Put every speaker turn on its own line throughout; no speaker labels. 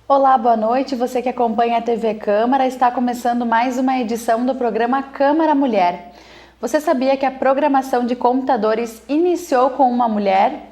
Olá, boa noite. Você que acompanha a TV Câmara, está começando mais uma edição do programa Câmara Mulher. Você sabia que a programação de computadores iniciou com uma mulher?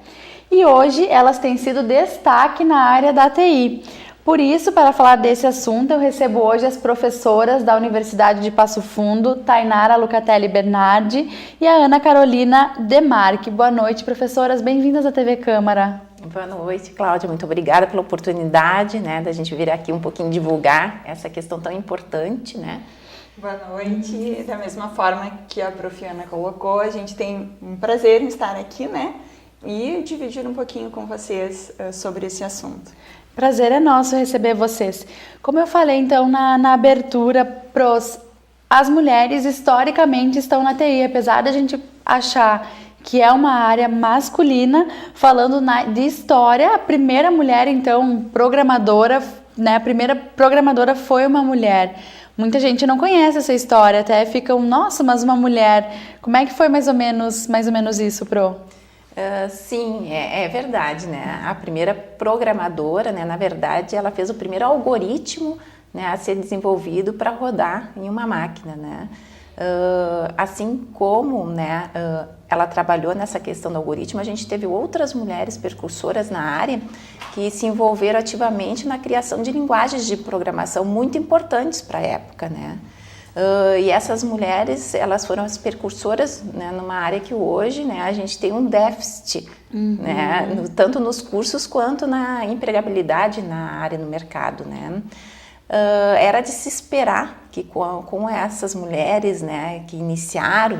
E hoje elas têm sido destaque na área da TI. Por isso, para falar desse assunto, eu recebo hoje as professoras da Universidade de Passo Fundo, Tainara Lucatelli Bernardi e a Ana Carolina Demarque. Boa noite, professoras. Bem-vindas à TV Câmara.
Boa noite, Cláudia. Muito obrigada pela oportunidade, da gente vir aqui um pouquinho divulgar essa questão tão importante,
Boa noite. Da mesma forma que a Prof. Ana colocou, a gente tem um prazer em estar aqui, e dividir um pouquinho com vocês sobre esse assunto.
Prazer é nosso receber vocês. Como eu falei então na abertura, as mulheres historicamente estão na TI, apesar da gente achar que é uma área masculina. Falando de história, a primeira mulher então programadora, a primeira programadora foi uma mulher. Muita gente não conhece essa história, até ficam, nossa, mas uma mulher. Como é que foi mais ou menos isso, Pro?
Sim, é verdade, A primeira programadora, na verdade, ela fez o primeiro algoritmo, a ser desenvolvido para rodar em uma máquina, assim como, ela trabalhou nessa questão do algoritmo, a gente teve outras mulheres percursoras na área que se envolveram ativamente na criação de linguagens de programação muito importantes para a época, e essas mulheres, elas foram as percursoras, numa área que hoje, a gente tem um déficit, tanto nos cursos quanto na empregabilidade na área no mercado, Era de se esperar que com essas mulheres, que iniciaram,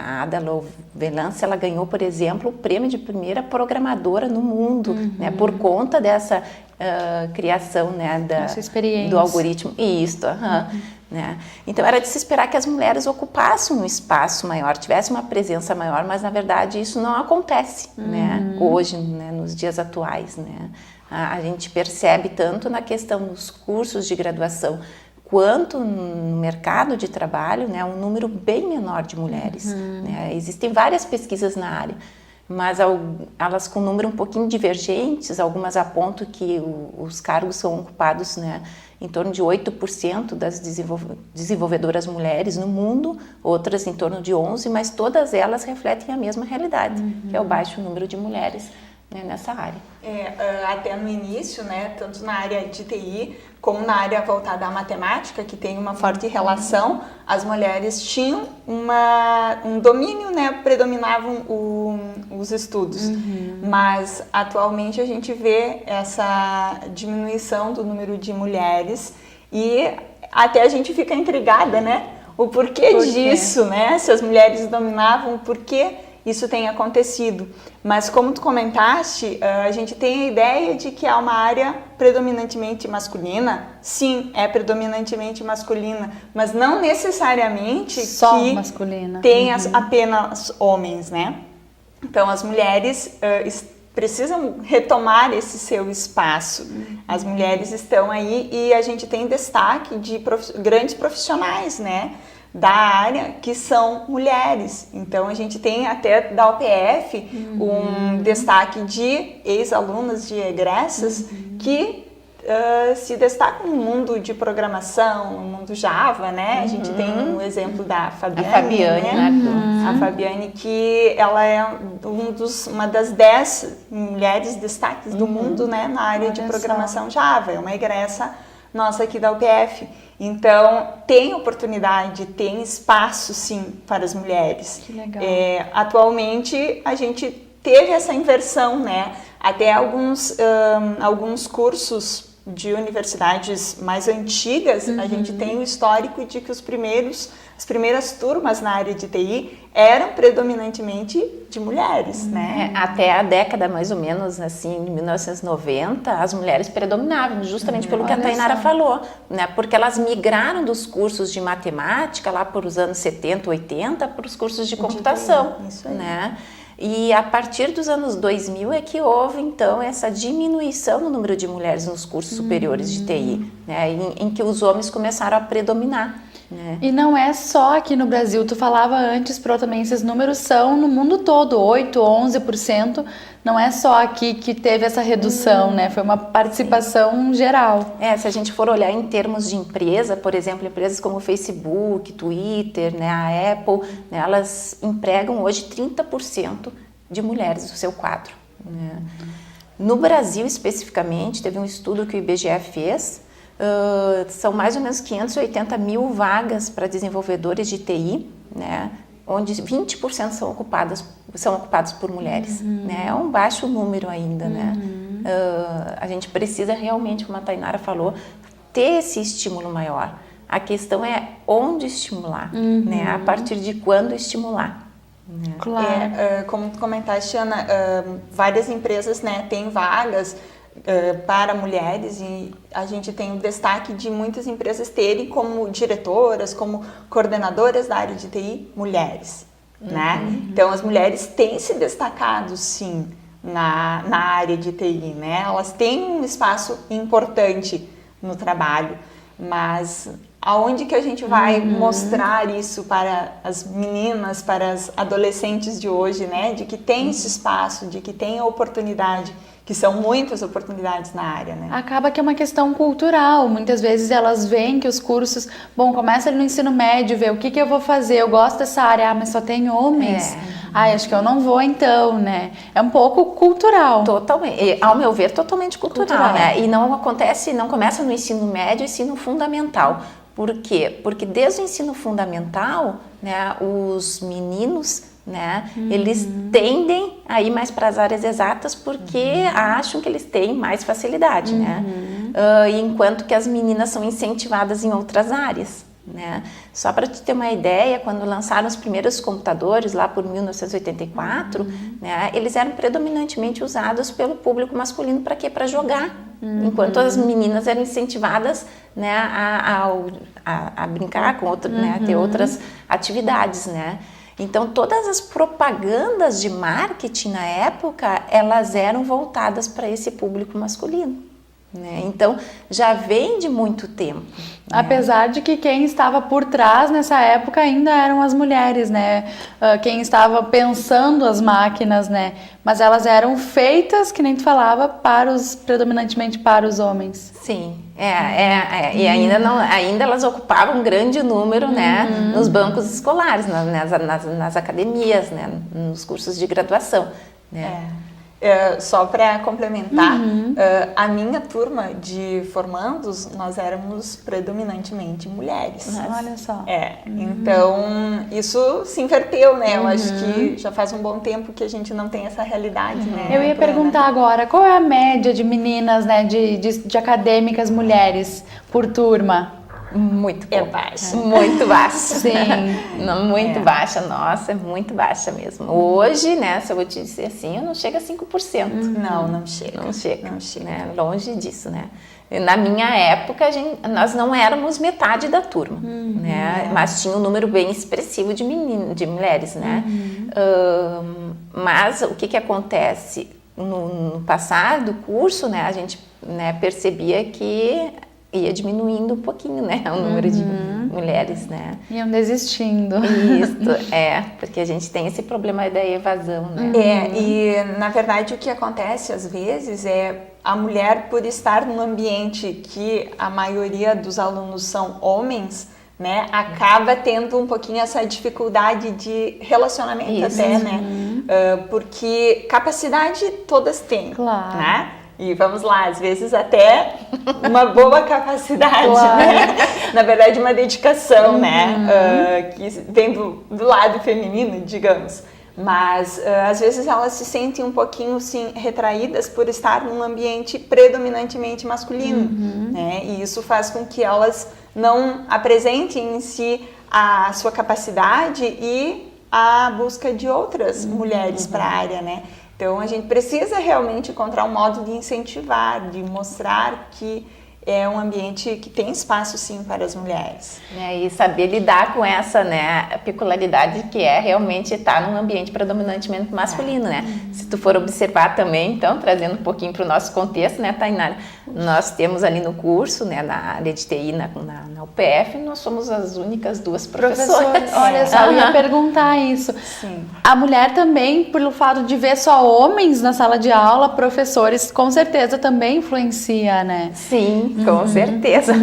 a Ada Lovelace, ela ganhou, por exemplo, o prêmio de primeira programadora no mundo, por conta dessa criação, do algoritmo. Isso, Então era de se esperar que as mulheres ocupassem um espaço maior, tivessem uma presença maior, mas na verdade isso não acontece, hoje, nos dias atuais, A gente percebe tanto na questão dos cursos de graduação quanto no mercado de trabalho, um número bem menor de mulheres. Existem várias pesquisas na área, mas elas com um número um pouquinho divergentes. Algumas apontam que os cargos são ocupados, em torno de 8% das desenvolvedoras mulheres no mundo, outras em torno de 11%, mas todas elas refletem a mesma realidade, que é o baixo número de mulheres nessa área.
Até no início, tanto na área de TI como na área voltada à matemática, que tem uma forte relação, as mulheres tinham um domínio, predominavam os estudos. Mas atualmente a gente vê essa diminuição do número de mulheres e até a gente fica intrigada, o porquê disso, Se as mulheres dominavam, por quê isso tem acontecido? Mas como tu comentaste, a gente tem a ideia de que é uma área predominantemente masculina. Sim, é predominantemente masculina, mas não necessariamente
só
que
masculina.
Tem apenas homens, Então as mulheres precisam retomar esse seu espaço. As mulheres estão aí e a gente tem destaque de grandes profissionais, da área, que são mulheres. Então a gente tem até da UPF um destaque de ex-alunas de egressas que se destacam no mundo de programação, no mundo Java, A gente tem um exemplo da Fabiane, A Fabiane, que ela é uma das 10 mulheres destaques do mundo, na área de programação Java. É uma egressa nossa aqui da UPF. Então, tem oportunidade, tem espaço, sim, para as mulheres.
Que legal.
Atualmente, a gente teve essa inversão, Até alguns cursos de universidades mais antigas, a gente tem o histórico de que as primeiras turmas na área de TI eram predominantemente de mulheres,
Até a década mais ou menos, assim, de 1990, as mulheres predominavam, justamente pelo que a Tainara falou, Porque elas migraram dos cursos de matemática lá por os anos 70, 80 para os cursos de computação,
Isso aí.
E a partir dos anos 2000 é que houve, então, essa diminuição no número de mulheres nos cursos superiores de TI, em que os homens começaram a predominar. né?
E não é só aqui no Brasil, tu falava antes, Pro, também esses números são no mundo todo, 8, 11%, não é só aqui que teve essa redução, né? Foi uma participação geral.
Se a gente for olhar em termos de empresa, por exemplo, empresas como o Facebook, Twitter, né, a Apple, né, elas empregam hoje 30% de mulheres no seu quadro, né? No Brasil, especificamente, teve um estudo que o IBGE fez, são mais ou menos 580 mil vagas para desenvolvedores de TI, né, onde 20% são ocupados por mulheres, né, é um baixo número ainda, né. A gente precisa realmente, como a Tainara falou, ter esse estímulo maior. A questão é onde estimular, né, a partir de quando estimular.
Claro.
Como tu comentaste, Ana, várias empresas, né, têm vagas para mulheres e a gente tem o destaque de muitas empresas terem como diretoras, como coordenadoras da área de TI, mulheres, né? Então, as mulheres têm se destacado, sim, na área de TI, né? Elas têm um espaço importante no trabalho, mas aonde que a gente vai mostrar isso para as meninas, para as adolescentes de hoje, né? De que tem esse espaço, de que tem a oportunidade, que são muitas oportunidades na área, né?
Acaba que é uma questão cultural. Muitas vezes elas veem que os cursos... Bom, começa ali no ensino médio, vê o que eu vou fazer. Eu gosto dessa área, mas só tem homens. Acho que eu não vou então, né? É um pouco cultural.
Totalmente. Ao meu ver, totalmente cultural, né? E não começa no ensino médio, ensino fundamental. Por quê? Porque desde o ensino fundamental, né, os meninos, né, eles tendem a ir mais para as áreas exatas porque acham que eles têm mais facilidade, né? Enquanto que as meninas são incentivadas em outras áreas, né? Só para te ter uma ideia, quando lançaram os primeiros computadores lá por 1984, né, eles eram predominantemente usados pelo público masculino para quê? Para jogar, enquanto as meninas eram incentivadas, né, a brincar com outro, né, a ter outras atividades, né? Então, todas as propagandas de marketing na época, elas eram voltadas para esse público masculino, né? Então, já vem de muito tempo.
Apesar de que quem estava por trás nessa época ainda eram as mulheres, né? Quem estava pensando as máquinas, né? Mas elas eram feitas, que nem tu falava, predominantemente para os homens.
Sim, e ainda elas ocupavam um grande número, né, nos bancos escolares, nas academias, né, nos cursos de graduação, né.
Só para complementar, a minha turma de formandos, nós éramos predominantemente mulheres.
Olha só.
Então isso se inverteu, né? Eu acho que já faz um bom tempo que a gente não tem essa realidade, né?
Eu ia perguntar agora, qual é a média de meninas, né, de acadêmicas mulheres por turma?
Muito pouco.
Baixo.
Muito baixa.
Sim.
Muito baixa, nossa, é muito baixa mesmo. Hoje, né, se eu vou te dizer assim, eu não chego a 5%.
Não chega.
Não chega. Né, longe disso, né. Na minha época, nós não éramos metade da turma, né, mas tinha um número bem expressivo de mulheres, né. Mas o que acontece? No passar do curso, né, a gente, né, percebia que ia diminuindo um pouquinho, né, o número de mulheres, né.
Iam desistindo.
Isso, porque a gente tem esse problema da evasão, né.
E na verdade o que acontece às vezes é a mulher, por estar num ambiente que a maioria dos alunos são homens, né, acaba tendo um pouquinho essa dificuldade de relacionamento até, né, porque capacidade todas têm,
claro,
né. E vamos lá, às vezes até uma boa capacidade, né? Na verdade, uma dedicação, né? Que vem do lado feminino, digamos. Mas, às vezes, elas se sentem um pouquinho, assim, retraídas por estar num ambiente predominantemente masculino, né? E isso faz com que elas não apresentem em si a sua capacidade e a busca de outras mulheres para a área, né? Então, a gente precisa realmente encontrar um modo de incentivar, de mostrar que é um ambiente que tem espaço, sim, para as mulheres.
E saber lidar com essa, né, peculiaridade que é realmente estar num ambiente predominantemente masculino, né? Se tu for observar também, então, trazendo um pouquinho para o nosso contexto, né, Tainara? Nós temos ali no curso, né, na área de TI, na UPF, nós somos as únicas 2 professoras.
Olha só, eu ia perguntar isso.
Sim.
A mulher também, pelo fato de ver só homens na sala de aula, professores, com certeza também influencia, né?
Sim, com certeza.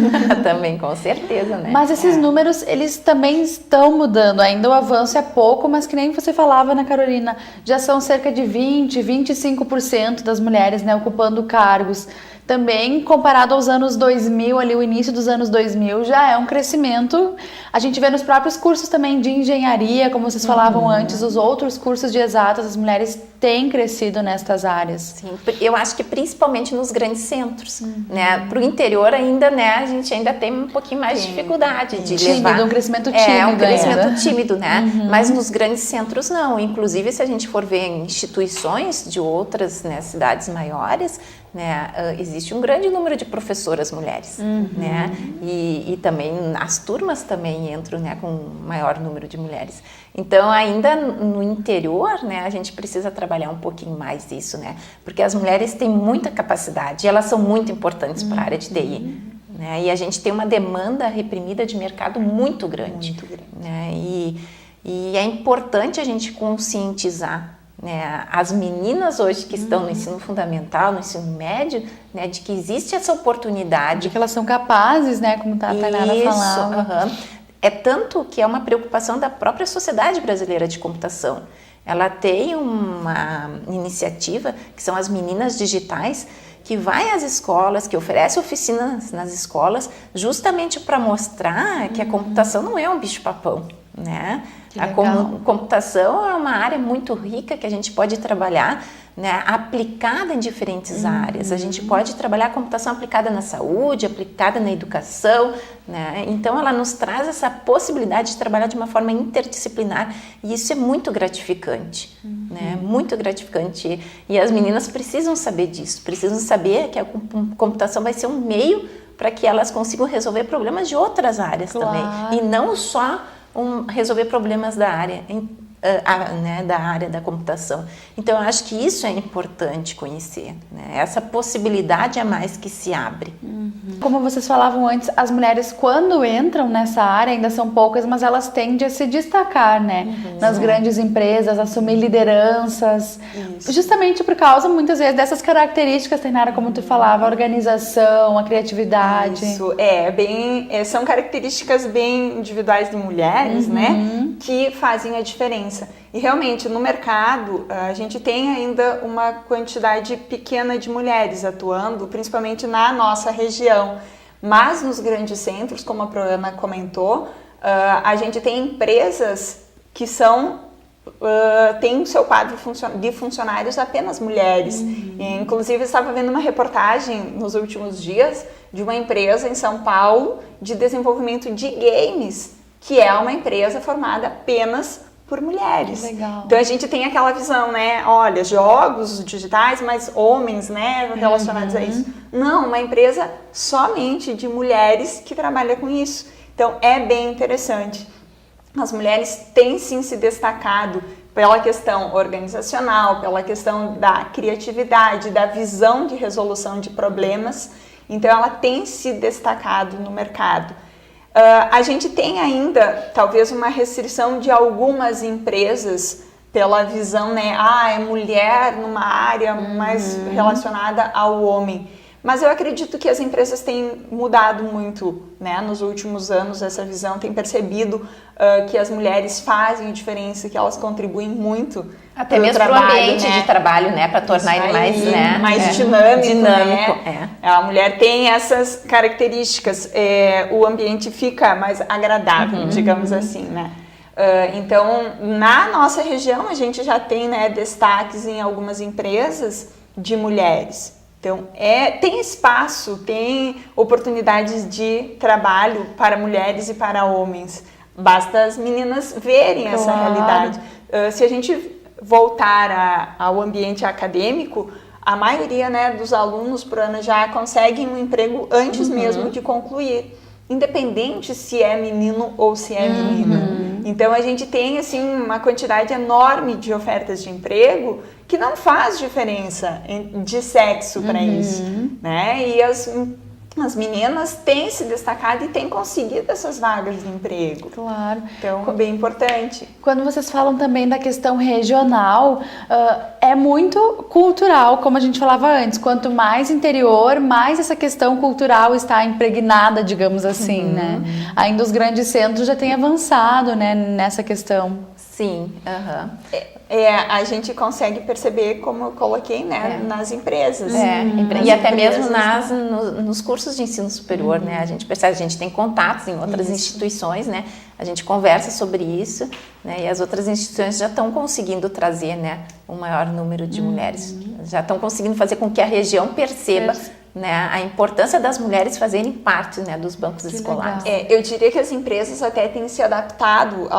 Também, com certeza, né?
Mas esses números, eles também estão mudando. Ainda o avanço é pouco, mas que nem você falava, Ana Carolina, já são cerca de 25% das mulheres, né, ocupando cargos. Também, comparado aos anos 2000, ali o início dos anos 2000, já é um crescimento. A gente vê nos próprios cursos também de engenharia, como vocês falavam antes, os outros cursos de exatas, as mulheres têm crescido nestas áreas.
Sim, eu acho que principalmente nos grandes centros, né? Para o interior ainda, né, a gente ainda tem um pouquinho mais de dificuldade de levar.
Um crescimento tímido.
É, um crescimento tímido, né? Mas nos grandes centros não. Inclusive, se a gente for ver em instituições de outras, né, cidades maiores, né, existe um grande número de professoras mulheres, né, e também as turmas também entram, né, com maior número de mulheres. Então, ainda no interior, né, a gente precisa trabalhar um pouquinho mais isso, né, porque as mulheres têm muita capacidade e elas são muito importantes para a área de TI, né, e a gente tem uma demanda reprimida de mercado muito grande, né, e é importante a gente conscientizar, né, as meninas hoje que estão no ensino fundamental, no ensino médio, né, de que existe essa oportunidade.
De que elas são capazes, né, como a Tainara falava.
É tanto que é uma preocupação da própria Sociedade Brasileira de Computação. Ela tem uma iniciativa, que são as Meninas Digitais, que vai às escolas, que oferece oficinas nas escolas, justamente para mostrar que a computação não é um bicho-papão, né? A computação é uma área muito rica que a gente pode trabalhar, né, aplicada em diferentes áreas. A gente pode trabalhar a computação aplicada na saúde, aplicada na educação, né? Então ela nos traz essa possibilidade de trabalhar de uma forma interdisciplinar e isso é muito gratificante, né? Muito gratificante. E as meninas precisam saber disso, precisam saber que a computação vai ser um meio para que elas consigam resolver problemas de outras áreas também e não só resolver problemas da área, né, da área da computação. Então, eu acho que isso é importante conhecer, né? Essa possibilidade a mais que se abre.
Como vocês falavam antes, as mulheres quando entram nessa área, ainda são poucas, mas elas tendem a se destacar, né? Nas grandes empresas, assumir lideranças, justamente por causa, muitas vezes, dessas características, Tainara, como tu falava, a organização, a criatividade.
Isso, são características bem individuais de mulheres, né? Que fazem a diferença. E realmente no mercado a gente tem ainda uma quantidade pequena de mulheres atuando, principalmente na nossa região, mas nos grandes centros, como a Proana comentou, a gente tem empresas que tem o seu quadro de funcionários apenas mulheres. Inclusive eu estava vendo uma reportagem nos últimos dias de uma empresa em São Paulo de desenvolvimento de games, que é uma empresa formada apenas por mulheres.
Legal.
Então a gente tem aquela visão, né? Olha, jogos digitais, mas homens, né? Relacionados a isso. Não, uma empresa somente de mulheres que trabalha com isso. Então é bem interessante. As mulheres têm sim se destacado pela questão organizacional, pela questão da criatividade, da visão de resolução de problemas. Então ela tem se destacado no mercado. A gente tem ainda, talvez, uma restrição de algumas empresas pela visão, né? É mulher numa área mais relacionada ao homem. Mas eu acredito que as empresas têm mudado muito, né? Nos últimos anos, essa visão tem percebido que as mulheres fazem a diferença, que elas contribuem muito.
Até mesmo para o ambiente, né, de trabalho, né? Para tornar ele mais
dinâmico.
Né?
A mulher tem essas características, o ambiente fica mais agradável, digamos assim, né? Então, na nossa região, a gente já tem, né, destaques em algumas empresas de mulheres. Então, tem espaço, tem oportunidades de trabalho para mulheres e para homens. Basta as meninas verem essa realidade. Se a gente voltar ao ambiente acadêmico, a maioria, né, dos alunos por ano já conseguem um emprego antes mesmo de concluir, independente se é menino ou se é menina. Então a gente tem assim uma quantidade enorme de ofertas de emprego que não faz diferença de sexo para isso, né? E as meninas têm se destacado e têm conseguido essas vagas de emprego.
Claro.
Então, bem importante.
Quando vocês falam também da questão regional, é muito cultural, como a gente falava antes. Quanto mais interior, mais essa questão cultural está impregnada, digamos assim, né? Ainda os grandes centros já têm avançado, né, nessa questão.
Sim,
a gente consegue perceber, como eu coloquei, né, nas empresas.
E até mesmo nos cursos de ensino superior, né, a gente percebe, a gente tem contatos em outras instituições, né, a gente conversa sobre isso, né, e as outras instituições já estão conseguindo trazer, né, um maior número de mulheres, já estão conseguindo fazer com que a região perceba né, a importância das mulheres fazerem parte, né, dos bancos escolares.
Eu diria que as empresas até têm se adaptado a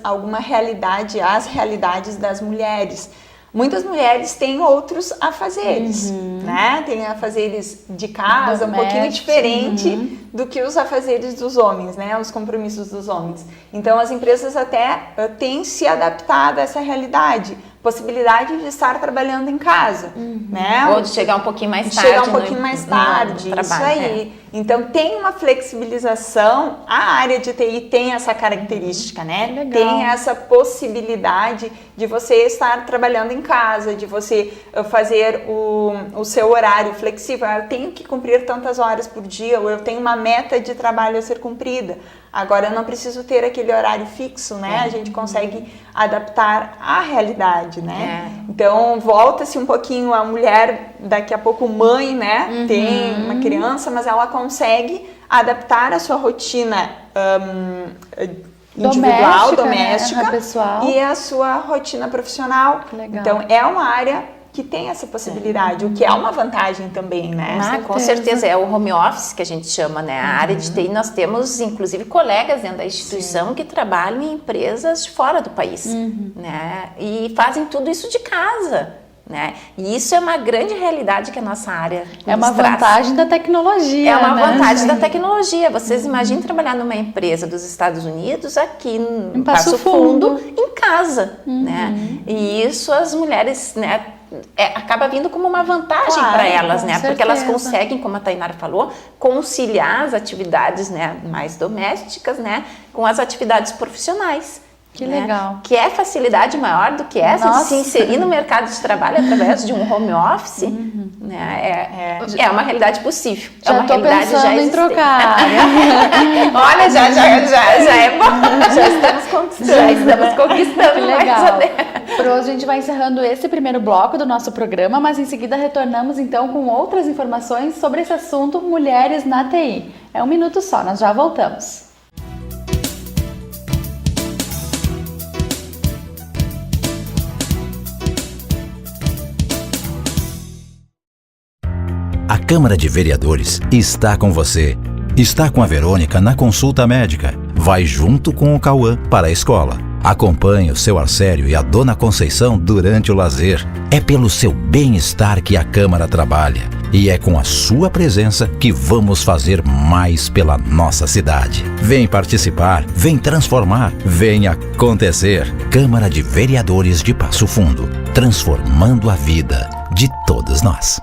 alguma realidade, às realidades das mulheres. Muitas mulheres têm outros afazeres, né? Tem afazeres de casa, um pouquinho diferente do que os afazeres dos homens, né? Os compromissos dos homens. Então, as empresas até têm se adaptado a essa realidade. Possibilidade de estar trabalhando em casa, né?
Ou de chegar um pouquinho mais tarde.
Chegar um pouquinho mais tarde,
no trabalho,
isso aí. Então, tem uma flexibilização, a área de TI tem essa característica, né?
Legal.
Tem essa possibilidade de você estar trabalhando em casa, de você fazer o seu horário flexível. Eu tenho que cumprir tantas horas por dia, ou eu tenho uma meta de trabalho a ser cumprida. Agora, eu não preciso ter aquele horário fixo, né? A gente consegue adaptar à realidade, né? Então, volta-se um pouquinho a mulher, daqui a pouco mãe, né? Tem uma criança, mas ela consegue adaptar a sua rotina individual, doméstica,
né? Pessoal.
E a sua rotina profissional.
Legal.
Então, é uma área que tem essa possibilidade, o que é uma vantagem também, né?
Com certeza, é o home office que a gente chama, né? A área de TI, nós temos, inclusive, colegas dentro da instituição que trabalham em empresas fora do país, né? E fazem tudo isso de casa, né? E isso é uma grande realidade que a nossa área
é uma vantagem da tecnologia.
É uma vantagem da tecnologia. Vocês imaginem trabalhar numa empresa dos Estados Unidos aqui em Passo Fundo, em casa, né? E isso as mulheres, né? Acaba vindo como uma vantagem para elas, né? Porque elas conseguem, como a Tainara falou, conciliar as atividades, né, mais domésticas, né, com as atividades profissionais.
Que legal.
Que é facilidade maior do que essa de se inserir no mercado de trabalho através de um home office, né? É uma realidade possível.
Já
é uma realidade
pensando
já
em trocar.
Olha, já é bom. Já estamos conquistando.
Que legal. Por hoje a gente vai encerrando esse primeiro bloco do nosso programa, mas em seguida retornamos então com outras informações sobre esse assunto Mulheres na TI. É um minuto só, nós já voltamos.
A Câmara de Vereadores está com você. Está com a Verônica na consulta médica. Vai junto com o Cauã para a escola. Acompanhe o seu Arcério e a Dona Conceição durante o lazer. É pelo seu bem-estar que a Câmara trabalha. E é com a sua presença que vamos fazer mais pela nossa cidade. Vem participar, vem transformar, vem acontecer. Câmara de Vereadores de Passo Fundo. Transformando a vida de todos nós.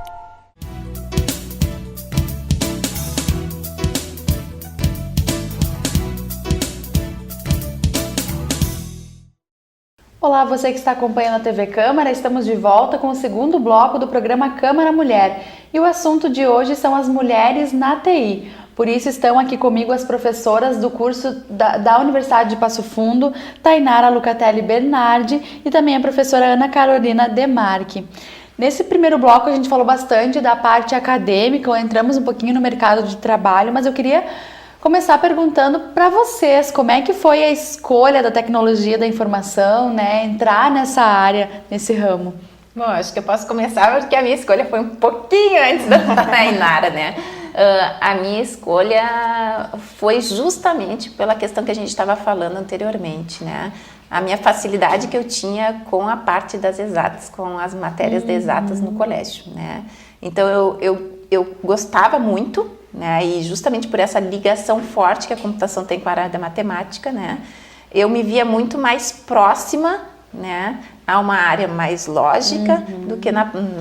Olá, você que está acompanhando a TV Câmara, estamos de volta com o segundo bloco do programa Câmara Mulher. E o assunto de hoje são as mulheres na TI. Por isso estão aqui comigo as professoras do curso da Universidade de Passo Fundo, Tainara Lucatelli Bernardi e também a professora Ana Carolina Demarque. Nesse primeiro bloco a gente falou bastante da parte acadêmica, entramos um pouquinho no mercado de trabalho, mas eu queria começar perguntando para vocês como é que foi a escolha da tecnologia da informação, né, entrar nessa área, nesse ramo.
Bom, acho que eu posso começar porque a minha escolha foi um pouquinho antes da Tainara, né? A minha escolha foi justamente pela questão que a gente estava falando anteriormente, né? A minha facilidade que eu tinha com a parte das exatas, com as matérias de exatas no colégio, né? Então eu gostava muito, né? E justamente por essa ligação forte que a computação tem com a área da matemática, né? Eu me via muito mais próxima né? Há uma área mais lógica do que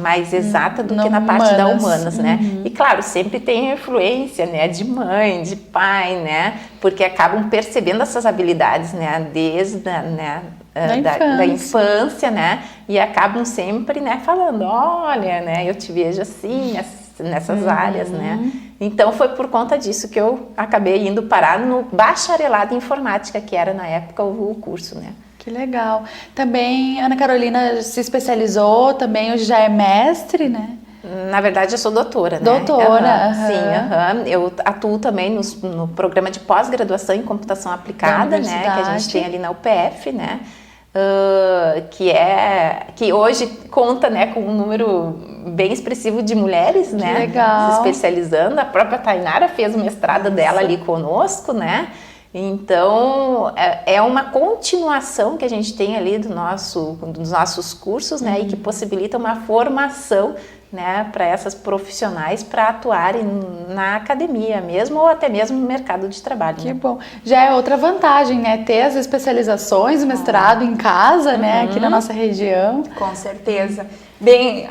mais exata do que na parte da humanas, né? E claro, sempre tem a influência, né, de mãe, de pai, né? Porque acabam percebendo essas habilidades, né, desde da infância, né? E acabam sempre, né, falando, olha, né, eu te vejo assim, nessas áreas, né? Então foi por conta disso que eu acabei indo parar no bacharelado em informática, que era na época o curso, né?
Que legal. Também Ana Carolina se especializou, também hoje já é mestre, né?
Na verdade, eu sou doutora, né?
Doutora.
Sim, eu atuo também no programa de pós-graduação em computação aplicada, né? Que a gente tem ali na UPF, né? Que hoje conta, né, com um número bem expressivo de mulheres, né?
Legal.
Se especializando. A própria Tainara fez o mestrado dela ali conosco, né? Então, é uma continuação que a gente tem ali dos nossos cursos, né? E que possibilita uma formação, né, para essas profissionais para atuarem na academia mesmo ou até mesmo no mercado de trabalho.
Que bom. Já é outra vantagem, né? Ter as especializações, o mestrado em casa, né? Aqui na nossa região.
Com certeza. Bem,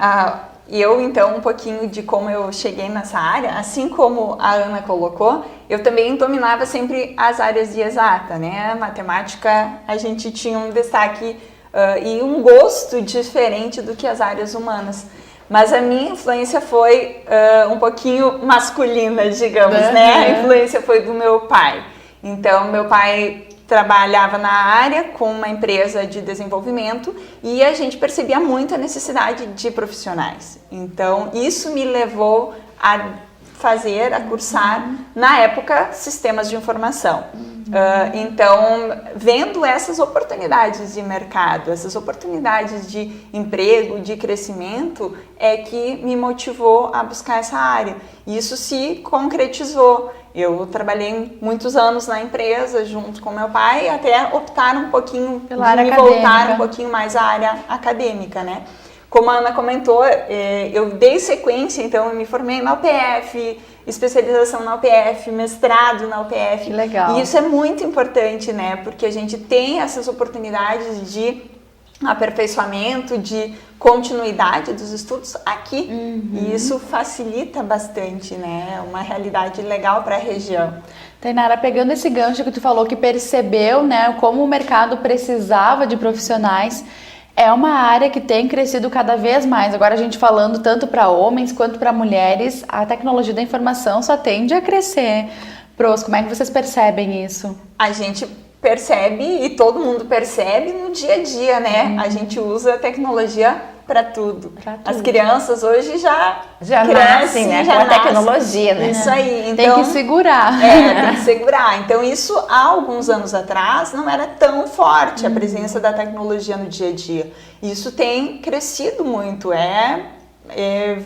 eu, então, um pouquinho de como eu cheguei nessa área, assim como a Ana colocou, eu também dominava sempre as áreas de exata, né? Matemática, a gente tinha um destaque e um gosto diferente do que as áreas humanas. Mas a minha influência foi um pouquinho masculina, digamos, né? A influência foi do meu pai. Então, meu pai trabalhava na área com uma empresa de desenvolvimento e a gente percebia muito a necessidade de profissionais. Então, isso me levou a cursar, na época, sistemas de informação. Então, vendo essas oportunidades de mercado, essas oportunidades de emprego, de crescimento, é que me motivou a buscar essa área. Isso se concretizou. Eu trabalhei muitos anos na empresa junto com meu pai, até optar um pouquinho
pela área
de
acadêmica.
Voltar um pouquinho mais à área acadêmica, né? Como a Ana comentou, eu dei sequência, então eu me formei na UPF, especialização na UPF, mestrado na UPF.
Que legal.
E isso é muito importante, né? Porque a gente tem essas oportunidades de aperfeiçoamento, de continuidade dos estudos aqui. E isso facilita bastante, né? É uma realidade legal para a região.
Tainara, pegando esse gancho que tu falou, que percebeu, né, como o mercado precisava de profissionais, é uma área que tem crescido cada vez mais. Agora a gente falando tanto para homens quanto para mulheres, a tecnologia da informação só tende a crescer. Pros, como é que vocês percebem isso?
A gente percebe e todo mundo percebe no dia a dia, né? A gente usa a tecnologia para tudo. As crianças hoje já
nascem, né, com a tecnologia, né?
Isso aí.
tem
Então,
que segurar.
tem que segurar. Então, isso há alguns anos atrás não era tão forte a presença da tecnologia no dia a dia. Isso tem crescido muito, é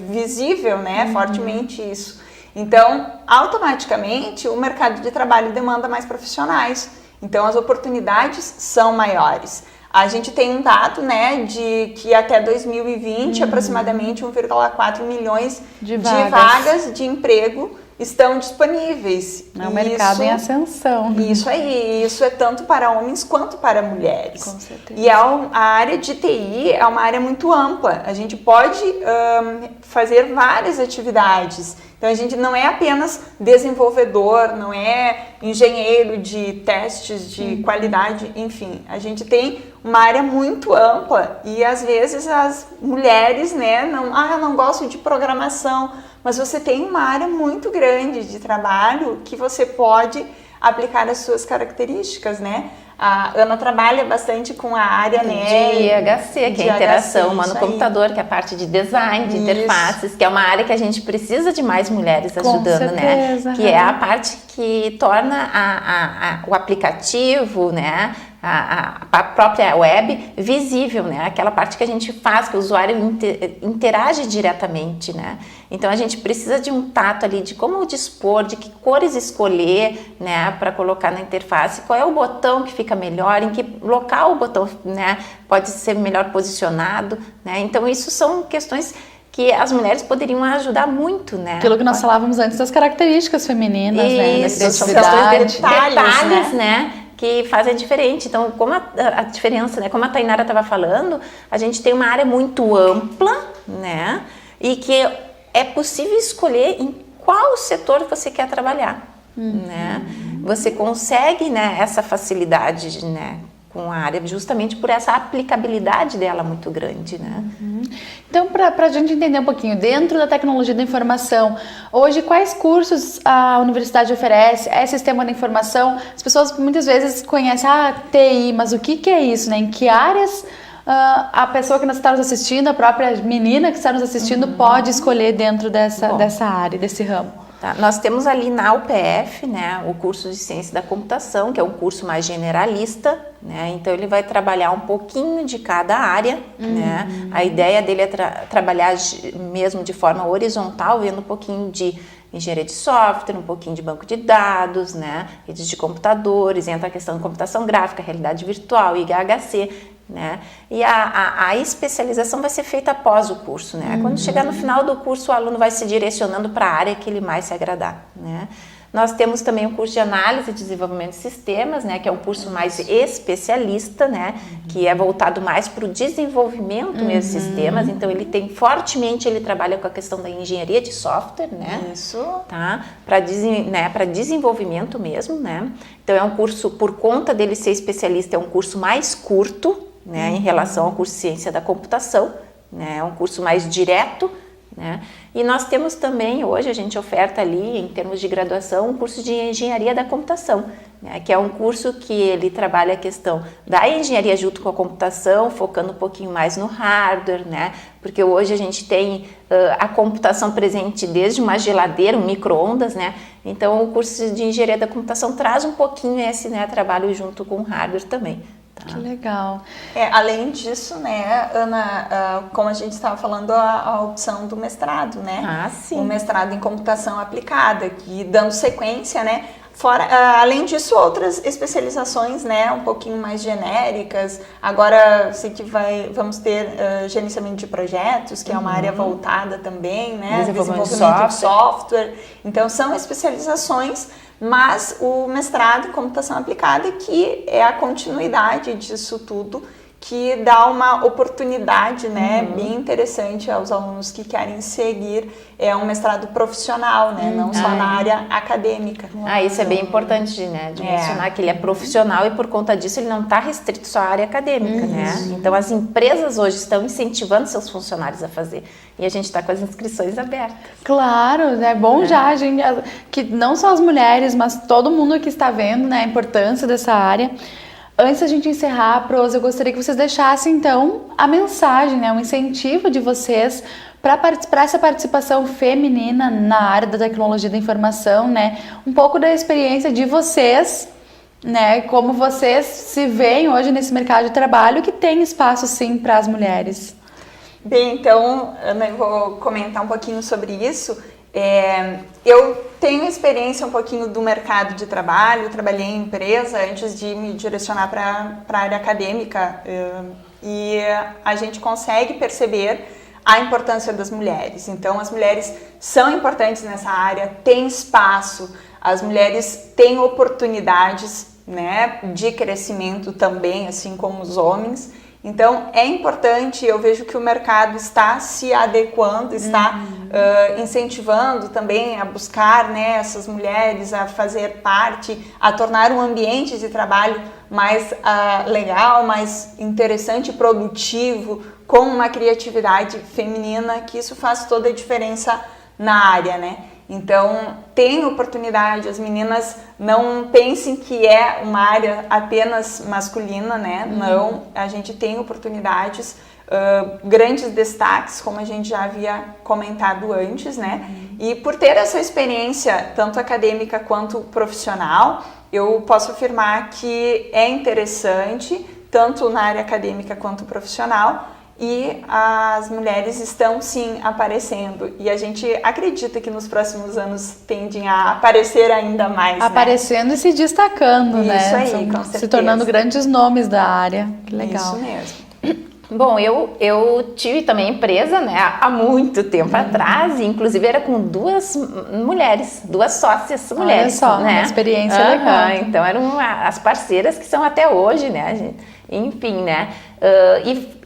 visível, né? Fortemente isso. Então, automaticamente, o mercado de trabalho demanda mais profissionais. Então, as oportunidades são maiores. A gente tem um dado, né, de que até 2020, aproximadamente 1,4 milhões de vagas de emprego estão disponíveis.
É um mercado em ascensão.
Isso aí, isso é tanto para homens quanto para mulheres.
Com certeza.
E a área de TI é uma área muito ampla. A gente pode fazer várias atividades. Então, a gente não é apenas desenvolvedor, não é engenheiro de testes de qualidade, enfim. A gente tem uma área muito ampla e, às vezes, as mulheres, né, eu não gosto de programação, mas você tem uma área muito grande de trabalho que você pode aplicar as suas características, né? A Ana trabalha bastante com a área, né,
de IHC, que é a interação humano-computador, que é a parte de design, de interfaces, que é uma área que a gente precisa de mais mulheres ajudando, né? Que é a parte que torna o aplicativo, né, a própria web visível, né? Aquela parte que a gente faz, que o usuário interage diretamente, né? Então a gente precisa de um tato ali, de como dispor, de que cores escolher, né, para colocar na interface, qual é o botão que fica melhor, em que local o botão, né, pode ser melhor posicionado, né? Então isso são questões que as mulheres poderiam ajudar muito, né?
Aquilo que nós falávamos antes das características femininas, né? Da
Isso,
criatividade.
detalhes, né? que fazem diferente. Então, como a diferença, né? Como a Tainara estava falando, a gente tem uma área muito ampla, né? E que é possível escolher em qual setor você quer trabalhar, né? Você consegue, né, essa facilidade, né, com a área justamente por essa aplicabilidade dela muito grande, né?
Então, para a gente entender um pouquinho, dentro da tecnologia da informação, hoje quais cursos a universidade oferece? É sistema da informação? As pessoas muitas vezes conhecem TI, mas o que é isso, né? Em que áreas a pessoa que está nos assistindo, a própria menina que está nos assistindo pode escolher dentro dessa área, desse ramo?
Tá, nós temos ali na UPF, né, o curso de Ciência da Computação, que é um curso mais generalista, né, então ele vai trabalhar um pouquinho de cada área, né, a ideia dele é trabalhar mesmo de forma horizontal, vendo um pouquinho de engenharia de software, um pouquinho de banco de dados, né, redes de computadores, entra a questão de computação gráfica, realidade virtual, IHC, né? E a especialização vai ser feita após o curso, né? Quando chegar no final do curso, o aluno vai se direcionando para a área que ele mais se agradar, né? Nós temos também o curso de Análise e Desenvolvimento de Sistemas, né? Que é um curso mais especialista, né? Que é voltado mais para o desenvolvimento mesmo de sistemas. Então, ele trabalha com a questão da engenharia de software, né?
Isso.
Tá? Para desenvolvimento mesmo, né? Então, é um curso, por conta dele ser especialista, é um curso mais curto, né, em relação ao curso de Ciência da Computação, né, é um curso mais direto, né, e nós temos também, hoje a gente oferta ali, em termos de graduação, um curso de Engenharia da Computação, né, que é um curso que ele trabalha a questão da engenharia junto com a computação, focando um pouquinho mais no hardware, né, porque hoje a gente tem a computação presente desde uma geladeira, um micro-ondas, né, então o curso de Engenharia da Computação traz um pouquinho esse, né, trabalho junto com o hardware também.
Que legal.
Além disso, né, Ana, como a gente estava falando, a opção do mestrado, né?
Sim.
O mestrado em computação aplicada, que dando sequência, né? Fora, além disso, outras especializações, né, um pouquinho mais genéricas. Agora, sei que vamos ter gerenciamento de projetos, que é uma área voltada também, né?
Desenvolvimento
de software. Então, são especializações, mas o mestrado em computação aplicada, que é a continuidade disso tudo, que dá uma oportunidade, né, bem interessante aos alunos que querem seguir um mestrado profissional, né, não só na área acadêmica.
Isso é bem importante, né, de mencionar que ele é profissional e por conta disso ele não está restrito só à área acadêmica, né. Então as empresas hoje estão incentivando seus funcionários a fazer e a gente está com as inscrições abertas.
Claro, é bom já, gente, que não só as mulheres, mas todo mundo que está vendo, né, a importância dessa área. Antes da gente encerrar, Pros, eu gostaria que vocês deixassem, então, a mensagem, né, um incentivo de vocês para essa participação feminina na área da tecnologia da informação, né, um pouco da experiência de vocês, né, como vocês se veem hoje nesse mercado de trabalho que tem espaço, sim, para as mulheres.
Bem, então, Ana, eu vou comentar um pouquinho sobre isso. Eu tenho experiência um pouquinho do mercado de trabalho, trabalhei em empresa antes de me direcionar para a área acadêmica e a gente consegue perceber a importância das mulheres. Então, as mulheres são importantes nessa área, têm espaço, as mulheres têm oportunidades, né, de crescimento também, assim como os homens. Então, é importante, eu vejo que o mercado está se adequando, está incentivando também a buscar, né, essas mulheres a fazer parte, a tornar um ambiente de trabalho mais legal, mais interessante, produtivo, com uma criatividade feminina, que isso faz toda a diferença na área, né? Então, tem oportunidade, as meninas não pensem que é uma área apenas masculina, né? Não, a gente tem oportunidades, grandes destaques, como a gente já havia comentado antes, né? E por ter essa experiência, tanto acadêmica quanto profissional, eu posso afirmar que é interessante, tanto na área acadêmica quanto profissional, e as mulheres estão sim aparecendo e a gente acredita que nos próximos anos tendem a aparecer ainda mais,
aparecendo, né? E se destacando,
isso,
né?
Aí, com certeza.
Se tornando grandes nomes da área. Que legal.
Isso mesmo.
Bom, eu tive também empresa, né, há muito tempo atrás, e inclusive era com duas mulheres, duas sócias mulheres.
Olha só,
né?
uma experiência legal.
Então eram as parceiras que são até hoje, né, gente? Enfim, né?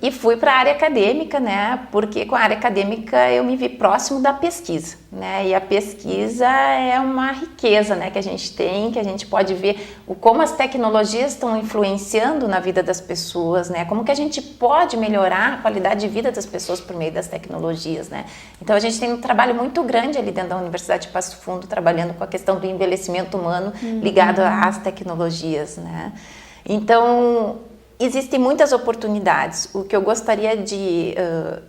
E fui para a área acadêmica, né? Porque com a área acadêmica eu me vi próximo da pesquisa, né? E a pesquisa é uma riqueza, né? Que a gente tem, que a gente pode ver como as tecnologias estão influenciando na vida das pessoas, né? Como que a gente pode melhorar a qualidade de vida das pessoas por meio das tecnologias, né? Então a gente tem um trabalho muito grande ali dentro da Universidade de Passo Fundo, trabalhando com a questão do envelhecimento humano ligado às tecnologias, né? Então existem muitas oportunidades. O que eu gostaria de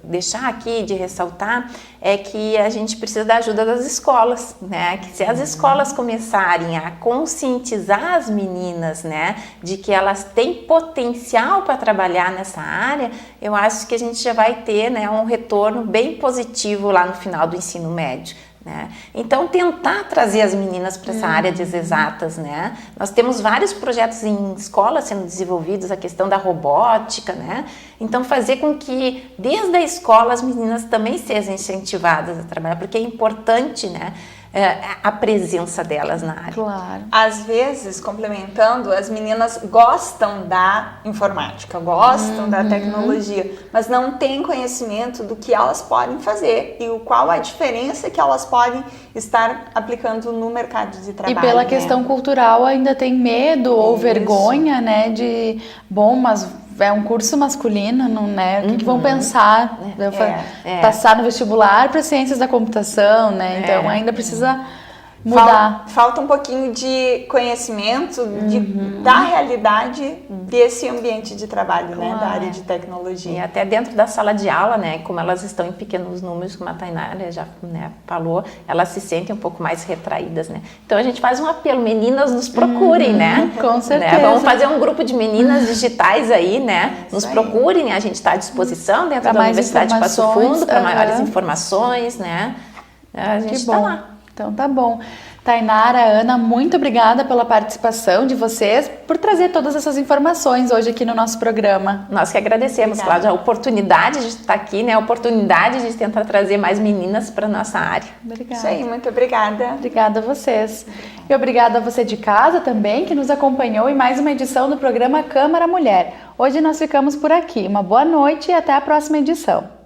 deixar aqui, de ressaltar, é que a gente precisa da ajuda das escolas, né? Que se as escolas começarem a conscientizar as meninas, né, de que elas têm potencial para trabalhar nessa área, eu acho que a gente já vai ter, né, um retorno bem positivo lá no final do ensino médio. Né? Então, tentar trazer as meninas para essa área de exatas, né? Nós temos vários projetos em escola sendo desenvolvidos, a questão da robótica, né? Então, fazer com que desde a escola as meninas também sejam incentivadas a trabalhar, porque é importante, né, a presença delas na área.
Claro.
Às vezes, complementando, as meninas gostam da informática, gostam da tecnologia, mas não têm conhecimento do que elas podem fazer e qual a diferença que elas podem estar aplicando no mercado de trabalho.
E pela
né?
questão cultural ainda tem medo ou vergonha, né, de, bom, mas é um curso masculino, não, né? O que vão pensar? Passar no vestibular para ciências da computação, né? Então ainda precisa mudar.
Falta um pouquinho de conhecimento da realidade desse ambiente de trabalho, né? Da área de tecnologia.
E até dentro da sala de aula, né? Como elas estão em pequenos números, como a Tainara já, né, falou, elas se sentem um pouco mais retraídas, né? Então a gente faz um apelo, meninas, nos procurem, né?
Com certeza.
Né? Vamos fazer um grupo de meninas digitais aí, né? Nos procurem, a gente está à disposição dentro da Universidade de Passo Fundo para maiores informações, né? A gente está lá.
Então tá bom. Tainara, Ana, muito obrigada pela participação de vocês, por trazer todas essas informações hoje aqui no nosso programa.
Nós que agradecemos, Cláudia, a oportunidade de estar aqui, né? A oportunidade de tentar trazer mais meninas para a nossa área.
Obrigada.
Isso aí, muito obrigada.
Obrigada a vocês. E obrigada a você de casa também, que nos acompanhou em mais uma edição do programa Câmara Mulher. Hoje nós ficamos por aqui. Uma boa noite e até a próxima edição.